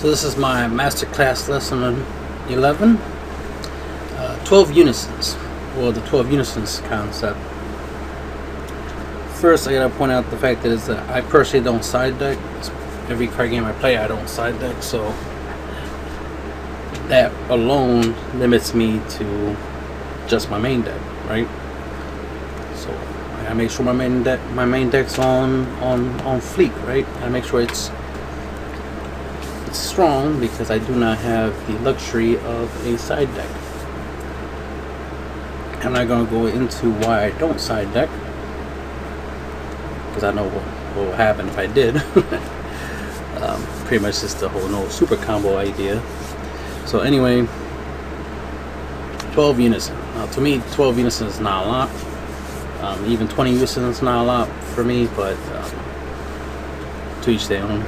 So this is my masterclass lesson 11, 12 Unisons, well, the 12 Unisons concept. First, I gotta point out the fact that I personally don't side deck. Every card game I play, I don't side deck, so that alone limits me to just my main deck, right? So I gotta make sure my main deck's on fleek, right? I gotta make sure it's strong, because I do not have the luxury of a side deck. I'm not going to go into why I don't side deck, because I know what will happen if I did. Pretty much just the whole no super combo idea. So anyway, 12 unison. Now to me, 12 unison is not a lot. Even 20 unison is not a lot for me, but to each their own.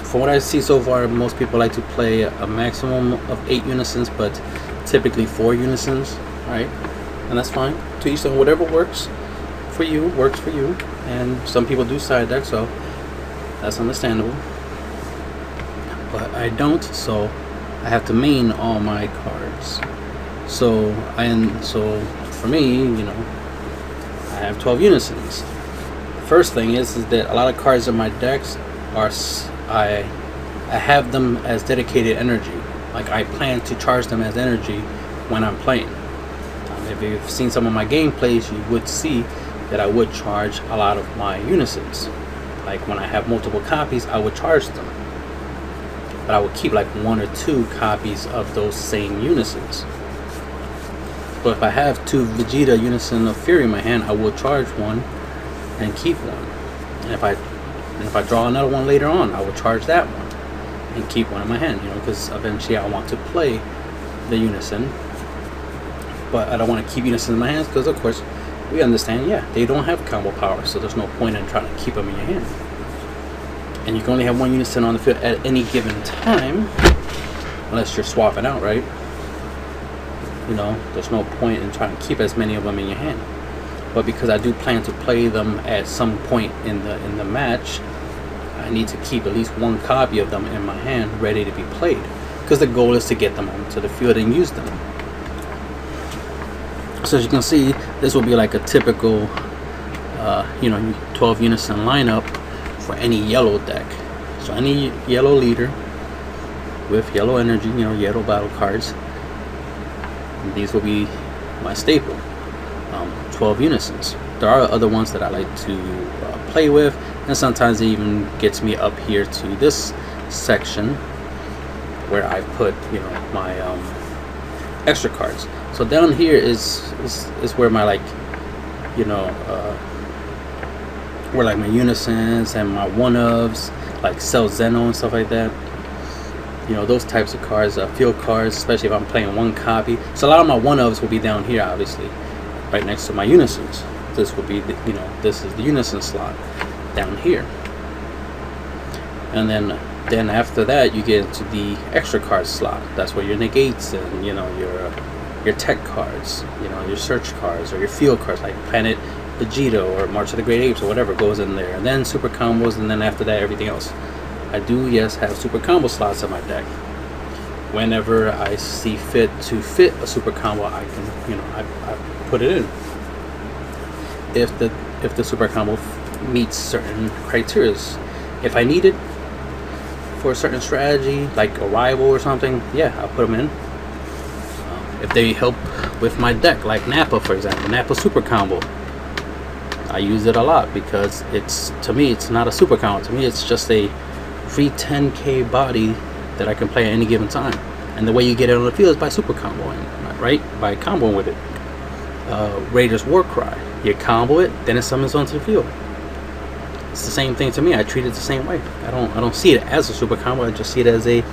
From what I see so far, most people like to play a maximum of 8 unisons, but typically 4 unisons, right? And that's fine. To each their own. Whatever works for you works for you. And some people do side deck, so that's understandable. But I don't, so I have to main all my cards. So for me, you know, I have 12 unisons. First thing is that a lot of cards in my decks are I have them as dedicated energy. Like I plan to charge them as energy when I'm playing. If you've seen some of my gameplays, you would see that I would charge a lot of my unisons. Like when I have multiple copies, I would charge them, but I would keep like 1 or 2 copies of those same unisons. But if I have 2 Vegeta unison of Fury in my hand, I will charge one and keep one. And if I draw another one later on, I will charge that one and keep one in my hand, you know, because eventually I want to play the unison. But I don't want to keep unison in my hands, because of course we understand, yeah, they don't have combo power, so there's no point in trying to keep them in your hand. And you can only have 1 unison on the field at any given time, unless you're swapping out, right? You know, there's no point in trying to keep as many of them in your hand. But because I do plan to play them at some point in the match, I need to keep at least 1 copy of them in my hand ready to be played, because the goal is to get them onto the field and use them. So as you can see, this will be like a typical you know, 12 unison lineup for any yellow deck. So any yellow leader with yellow energy, you know, yellow battle cards, these will be my staple. 12 unisons. There are other ones that I like to play with, and sometimes it even gets me up here to this section where I put, you know, my extra cards. So down here is where my, like, you know, where like my unisons and my one-ofs, like Cell Zeno and stuff like that. You know, those types of cards, field cards, especially if I'm playing 1 copy. So a lot of my one-ofs will be down here, obviously, right next to my unisons. This will be, you know, this is the unison slot down here. And then after that, you get into the extra card slot. That's where your negates and, you know, your tech cards, you know, your search cards, or your field cards like Planet Vegeta or March of the Great Apes or whatever goes in there. And then super combos, and then after that, everything else. I do, yes, have super combo slots in my deck. Whenever I see fit to fit a super combo, I can, you know, I put it in. If the super combo meets certain criteria. If I need it for a certain strategy, like a rival or something, yeah, I'll put them in. If they help with my deck, like Nappa, for example, Nappa super combo, I use it a lot, because it's, to me, it's not a super combo. To me, it's just a free 10k body that I can play at any given time. And the way you get it on the field is by super comboing, right? By comboing with it. Raider's War Cry, you combo it, then it summons onto the field. It's the same thing to me. I treat it the same way. I don't see it as a super combo. I just see it as a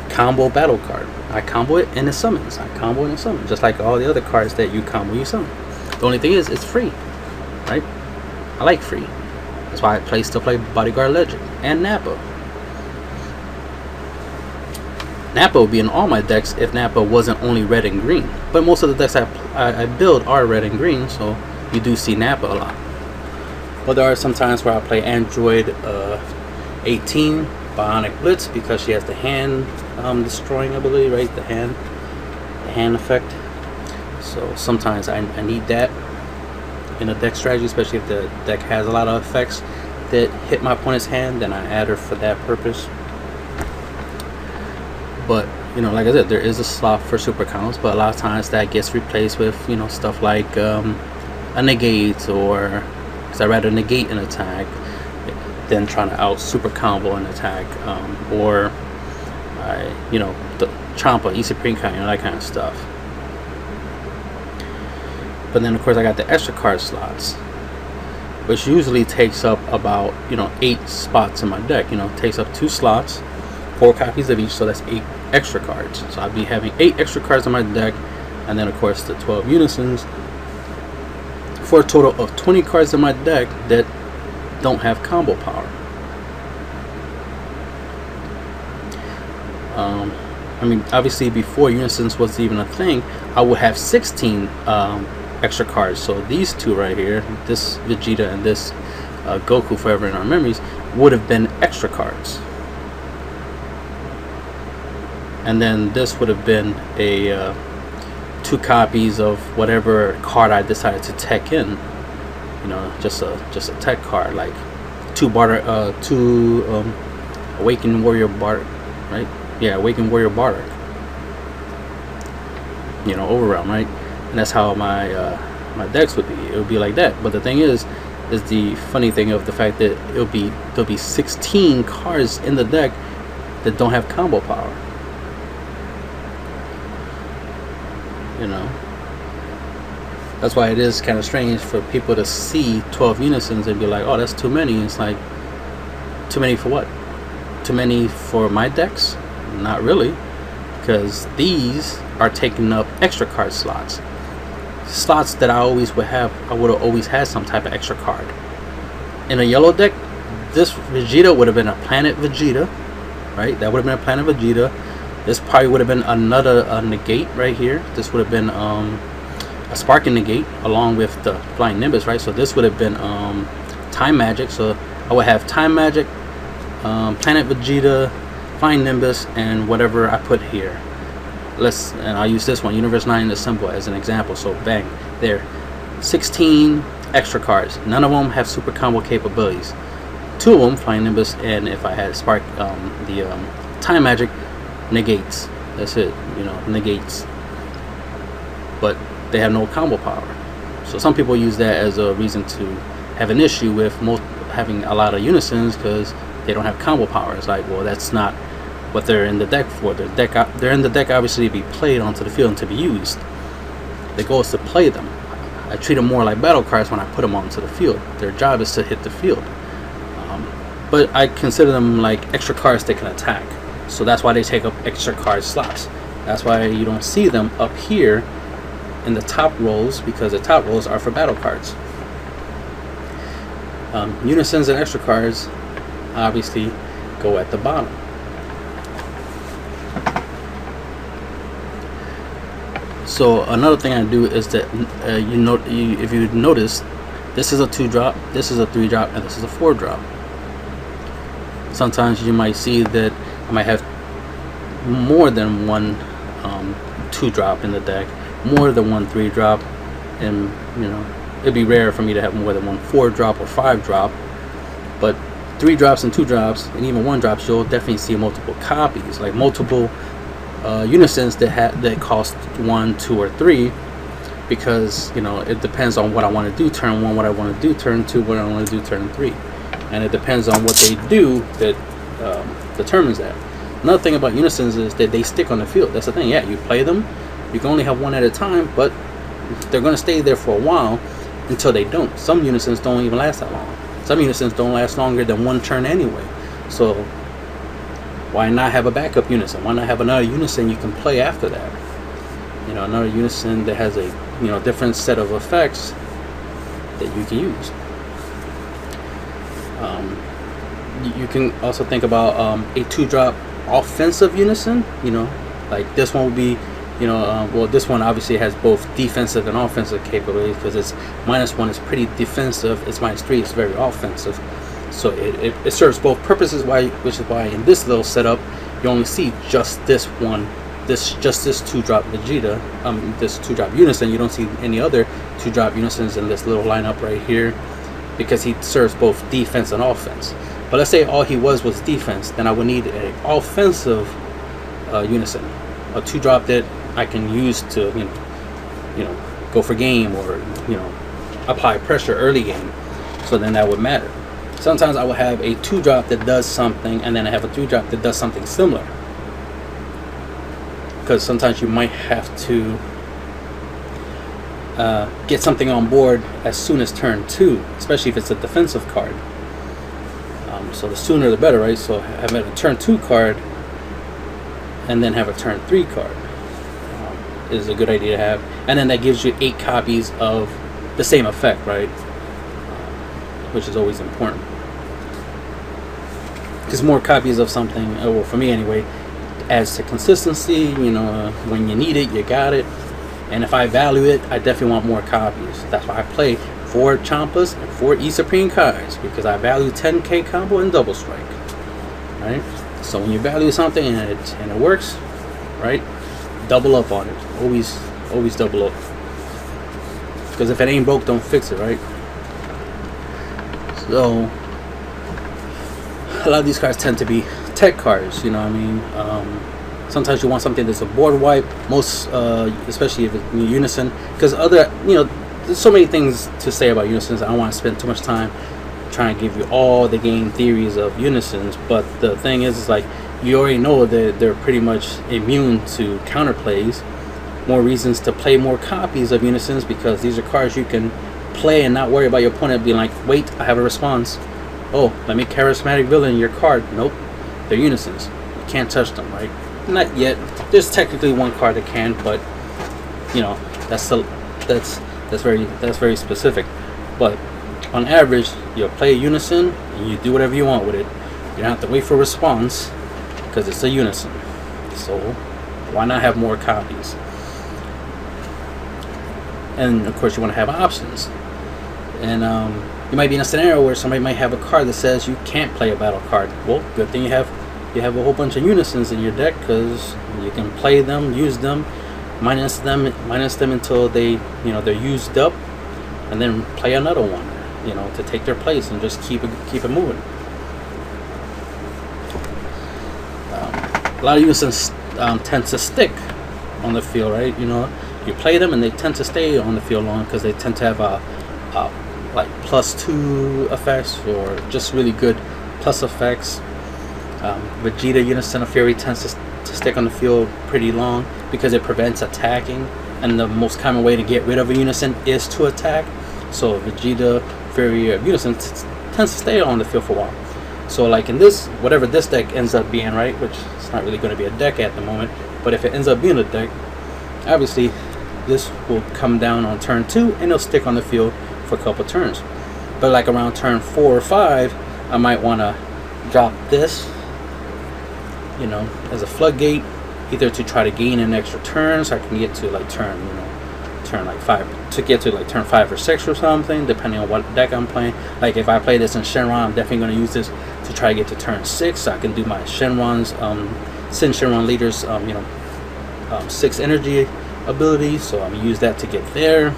combo battle card. I combo it and it summons. I combo and it summons, just like all the other cards that you combo, you summon. The only thing is, it's free, right? I like free. That's why I still play Bodyguard Legend and Nappa. Nappa would be in all my decks if Nappa wasn't only red and green. But most of the decks I build are red and green, so you do see Nappa a lot. But there are some times where I play Android 18 Bionic Blitz because she has the hand destroying ability, right? The hand effect. So sometimes I need that in a deck strategy, especially if the deck has a lot of effects that hit my opponent's hand, then I add her for that purpose. But you know, like I said, there is a slot for super counts, but a lot of times that gets replaced with, you know, stuff like a negate, or because I'd rather negate an attack than trying to out super combo an attack, or you know, the Champa, E Supreme Kind, you know, that kind of stuff. But then of course I got the extra card slots, which usually takes up about, you know, 8 spots in my deck. You know, it takes up 2 slots, 4 copies of each, so that's 8 extra cards. So I'd be having 8 extra cards in my deck, and then of course the 12 Unisons, for a total of 20 cards in my deck that don't have combo power. I mean, obviously before Unisons was even a thing, I would have 16 extra cards. So these two right here, this Vegeta and this Goku Forever in Our Memories, would have been extra cards. And then this would have been a 2 copies of whatever card I decided to tech in. You know, just a tech card, like 2 Awakened Warrior Bardock, right? Yeah, Awakened Warrior Bardock. You know, Overrealm, right? And that's how my my decks would be. It would be like that. But the thing is the funny thing of the fact that there'll be 16 cards in the deck that don't have combo power. You know, that's why it is kind of strange for people to see 12 Unisons and be like, oh, that's too many. It's like, too many for what? Too many for my decks? Not really, because these are taking up extra card slots that I always would have. I would have always had some type of extra card in a yellow deck. This Vegeta would have been a Planet Vegeta, right? That would have been a Planet Vegeta. This probably would have been another negate right here. This would have been a Sparking Negate along with the Flying Nimbus, right? So this would have been Time Magic. So I would have Time Magic, Planet Vegeta, Flying Nimbus, and whatever I put here. And I'll use this one, Universe 9 the symbol, as an example. So bang, there, 16 extra cards. None of them have super combo capabilities. 2 of them, Flying Nimbus, and if I had Spark, the Time Magic, negates. That's it, you know, negates. But they have no combo power. So some people use that as a reason to have an issue with having a lot of Unisons because they don't have combo power. It's like, well, that's not what they're in the deck for. They're in the deck obviously to be played onto the field and to be used. The goal is to play them. I treat them more like battle cards when I put them onto the field. Their job is to hit the field. But I consider them like extra cards they can attack. So that's why they take up extra card slots. That's why you don't see them up here in the top rows, because the top rows are for battle cards. Unisons and extra cards obviously go at the bottom. So another thing I do is that if you notice, this is a 2-drop, this is a 3-drop, and this is a 4-drop. Sometimes you might see that I might have more than one 2-drop in the deck, more than one 3-drop, and you know, it'd be rare for me to have more than one 4-drop or 5-drop. But 3-drops and 2-drops and even 1-drops, you'll definitely see multiple copies, like multiple Unisons that cost 1, 2, or 3, because you know, it depends on what I want to do turn 1, what I want to do turn 2, what I want to do turn 3, and it depends on what they do that determines that. Another thing about Unisons is that they stick on the field. That's the thing. Yeah, you play them, you can only have one at a time, but they're going to stay there for a while until they don't. Some Unisons don't even last that long. Some Unisons don't last longer than 1 turn anyway. So why not have a backup Unison? Why not have another Unison you can play after that? You know, another Unison that has a, you know, different set of effects that you can use. You can also think about a 2-drop offensive Unison. You know, like this one would be, you know, well, this one obviously has both defensive and offensive capabilities, because it's -1 is pretty defensive, it's -3 is very offensive. So it serves both purposes, which is why in this little setup you only see just this one, this 2-drop Vegeta, this 2-drop Unison. You don't see any other 2-drop Unisons in this little lineup right here, because he serves both defense and offense. But let's say all he was defense, then I would need an offensive Unison, a 2-drop that I can use to go for game, or apply pressure early game. So then that would matter. Sometimes I will have a 2-drop that does something, and then I have a 3-drop that does something similar. Because sometimes you might have to get something on board as soon as turn 2, especially if it's a defensive card. So the sooner the better, right? So have a turn 2 card and then have a turn 3 card is a good idea to have. And then that gives you 8 copies of the same effect, right? Which is always important. Because more copies of something, well, for me anyway, adds to consistency. When you need it, you got it. And if I value it, I definitely want more copies. That's why I play 4 Champas and 4 E-Supreme cards, because I value 10k combo and double strike, right? So when you value something and it works, right, double up on it. Always double up. Because if it ain't broke, don't fix it, right? So a lot of these cards tend to be tech cards, sometimes you want something that's a board wipe, especially if it's Unison, because there's so many things to say about Unisons. I don't want to spend too much time trying to give you all the game theories of Unisons, but the thing is like, you already know that they're pretty much immune to counterplays. More reasons to play more copies of Unisons, because these are cards you can play and not worry about your opponent being like, wait, I have a response. Oh, let me charismatic villain your card. Nope, they're Unisons. You can't touch them, right? Not yet. There's technically one card that can, but that's very specific. But on average, you'll play a Unison and you do whatever you want with it. You don't have to wait for a response, because it's a Unison. So why not have more copies? And of course you want to have options. And you might be in a scenario where somebody might have a card that says you can't play a battle card. Well, good thing you have a whole bunch of Unisons in your deck, because you can play them, use them, minus them until they're used up, and then play another one, to take their place and just keep it moving. A lot of Unisons tend to stick on the field, right? You play them and they tend to stay on the field long, because they tend to have like +2 effects, or just really good plus effects. Vegeta Unison of Fury tends to stick on the field pretty long, because it prevents attacking, and the most common way to get rid of a Unison is to attack. So Vegeta Fury Unison tends to stay on the field for a while. So like in this, whatever this deck ends up being, right, which it's not really going to be a deck at the moment, but if it ends up being a deck, obviously this will come down on turn 2 and it'll stick on the field for a couple turns. But like around turn 4 or 5, I might want to drop this, as a floodgate, either to try to gain an extra turn, so I can get to like turn like 5, to get to like turn 5 or 6 or something, depending on what deck I'm playing. Like if I play this in Shenron, I'm definitely going to use this to try to get to turn 6, so I can do my Shenron's Sin Shenron leaders 6 energy ability, so I'm going to use that to get there.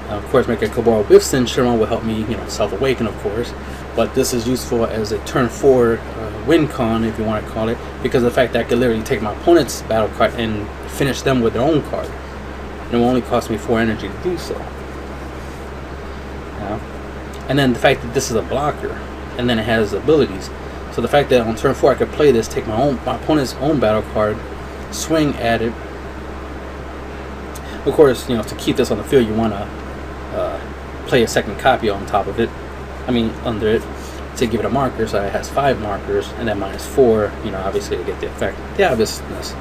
Of course, make a Kabara with Sin Shenron will help me, self-awaken, of course. But this is useful as a turn 4 win con, if you want to call it, because of the fact that I could literally take my opponent's battle card and finish them with their own card. And it will only cost me 4 energy to do so. And then the fact that this is a blocker, and then it has abilities. So the fact that on turn 4 I could play this, take my opponent's own battle card, swing at it. Of course, to keep this on the field, you want to play a second copy on top of it. Under it, to give it a marker, so it has 5 markers, and then -4, obviously to get the effect, the obviousness.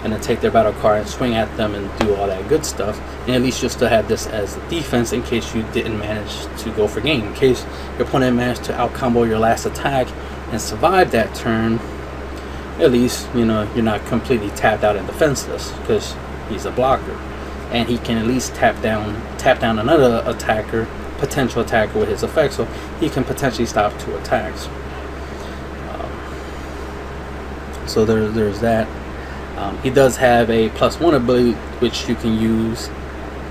And then take their battle card and swing at them and do all that good stuff. And at least you'll still have this as a defense in case you didn't manage to go for game. In case your opponent managed to out-combo your last attack and survive that turn, at least, you're not completely tapped out and defenseless, because he's a blocker. And he can at least tap down another attacker potential attacker with his effect, so he can potentially stop 2 attacks. So there's that. He does have a +1 ability, which you can use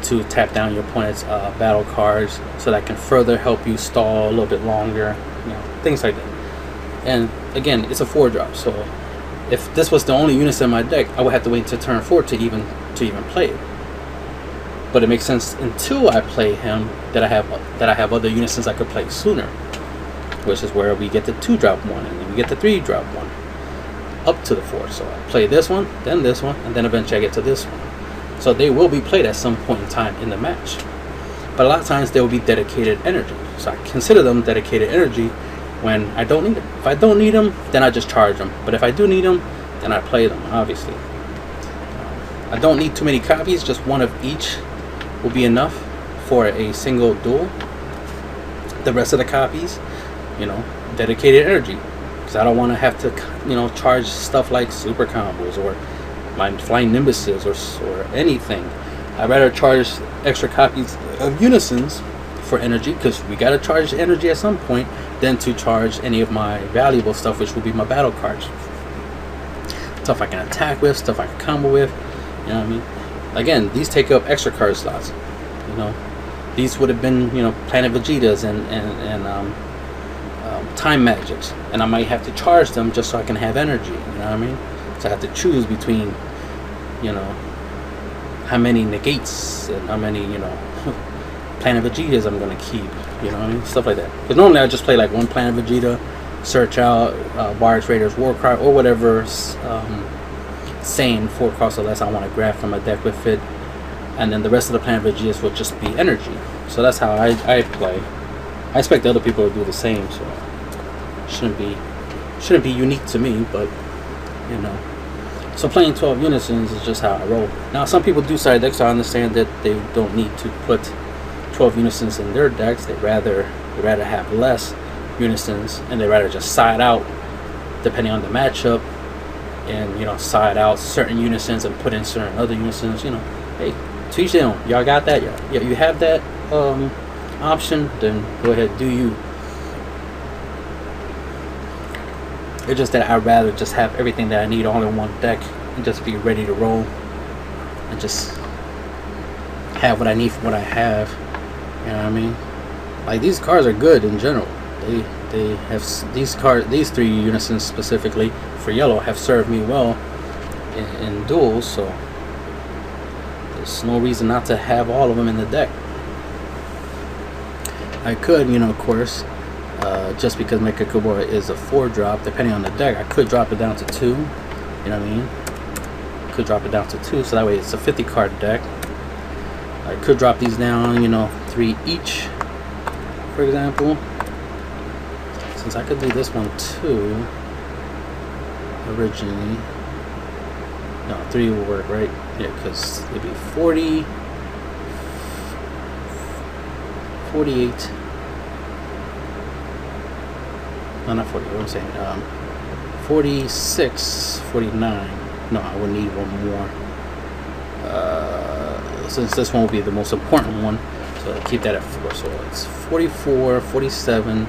to tap down your opponent's battle cards, so that can further help you stall a little bit longer, you know, things like that. And again, it's a 4-drop, so if this was the only unison in my deck, I would have to wait to turn 4 to even play it. But it makes sense until I play him that I have other unisons I could play sooner, which is where we get the 2-drop one, and then we get the 3-drop one, up to the 4. So I play this one, and then eventually I get to this one. So they will be played at some point in time in the match. But a lot of times they will be dedicated energy. So I consider them dedicated energy when I don't need them. If I don't need them, then I just charge them. But if I do need them, then I play them, obviously. I don't need too many copies, just one of each will be enough for a single duel. The rest of the copies, you know, dedicated energy. Because I don't want to have to, you know, charge stuff like super combos or my flying nimbuses or anything. I'd rather charge extra copies of unisons for energy, because we got to charge energy at some point, than to charge any of my valuable stuff, which will be my battle cards. Stuff I can attack with, stuff I can combo with, you know what I mean? Again, these take up extra card slots, you know. These would have been, you know, Planet Vegetas and Time Magics, and I might have to charge them just so I can have energy, you know what I mean? So I have to choose between, you know, how many negates and how many, you know, Planet Vegetas I'm going to keep, you know what I mean? Stuff like that. Because normally I just play like one Planet Vegeta, search out Warriors, Raiders, Warcry, or whatever sane 4 cost or less I want to grab from a deck with it, and then the rest of the Planet Vegetas will just be energy. So that's how I play. I expect other people to do the same, so shouldn't be unique to me, but you know. So playing 12 unisons is just how I roll. Now some people do side decks, so I understand that they don't need to put 12 unisons in their decks. They'd rather have less unisons, and they'd rather just side out depending on the matchup, and you know, side out certain unisons and put in certain other unisons. You know, hey, to each their own. Y'all got that? Yeah, you have that option, then go ahead, do you. It's just that I'd rather just have everything that I need all in one deck and just be ready to roll and just have what I need for what I have. You know what I mean? Like, these cards are good in general. They have these 3 unisons specifically for yellow have served me well in duels, so there's no reason not to have all of them in the deck. I could, you know, of course, just because MicroRecords is a 4-drop, depending on the deck, I could drop it down to 2. You know what I mean? Could drop it down to 2, so that way it's a 50-card deck. I could drop these down, you know, 3 each, for example. Since I could do this one too, originally. No, 3 will work, right? Yeah, because it'd be 40, 48. No, not 40, what I'm saying, 46, 49. No, I would need one more. Since this one will be the most important one, so I'll keep that at 4. So it's 44, 47,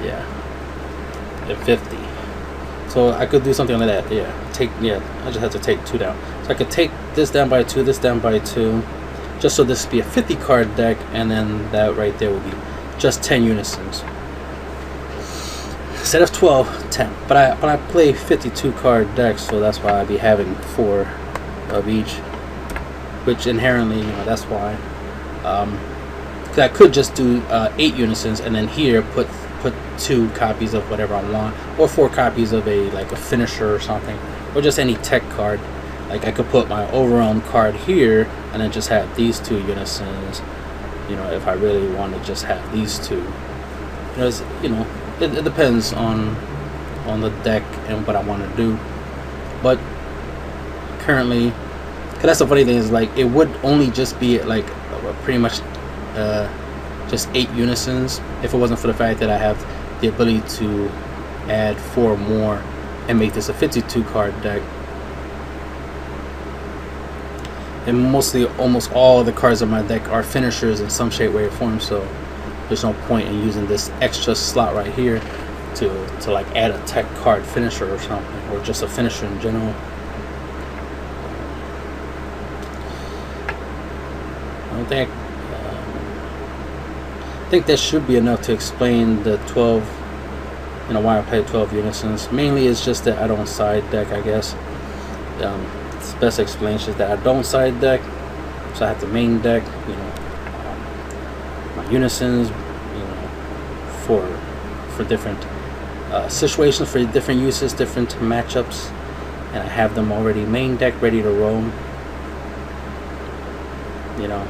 yeah, and 50. So I could do something like that, yeah. I just have to take 2 down. So I could take this down by 2, this down by 2, just so this would be a 50-card deck, and then that right there will be just 10 unisons. Instead of 12, 10. But I play 52-card decks, so that's why I'd be having 4 of each, which inherently, you know, that's why. I could just do 8 unisons, and then here put 2 copies of whatever I want, or 4 copies of like a finisher or something, or just any tech card. Like, I could put my overwhelm card here, and then just have these 2 unisons. You know, if I really want to just have these 2. Because, you know, it depends on the deck and what I want to do. But currently, because that's the funny thing, is like, it would only just be like pretty much just 8 unisons if it wasn't for the fact that I have the ability to add 4 more and make this a 52-card deck. and mostly almost all of the cards on my deck are finishers in some shape, way, or form. So there's no point in using this extra slot right here to like add a tech card finisher or something, or just a finisher in general. I think that should be enough to explain the 12, you know, why I play 12 Unisons. Mainly it's just that I don't side deck, I guess. It's best explanation is that I don't side deck, so I have to main deck, you know, my Unisons, you know, for different situations, for different uses, different matchups, and I have them already main deck ready to roam. You know,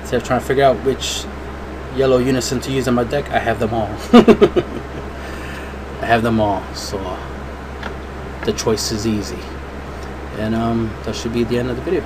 instead of trying to figure out which yellow Unison to use in my deck, I have them all. I have them all, so the choice is easy. And that should be the end of the video.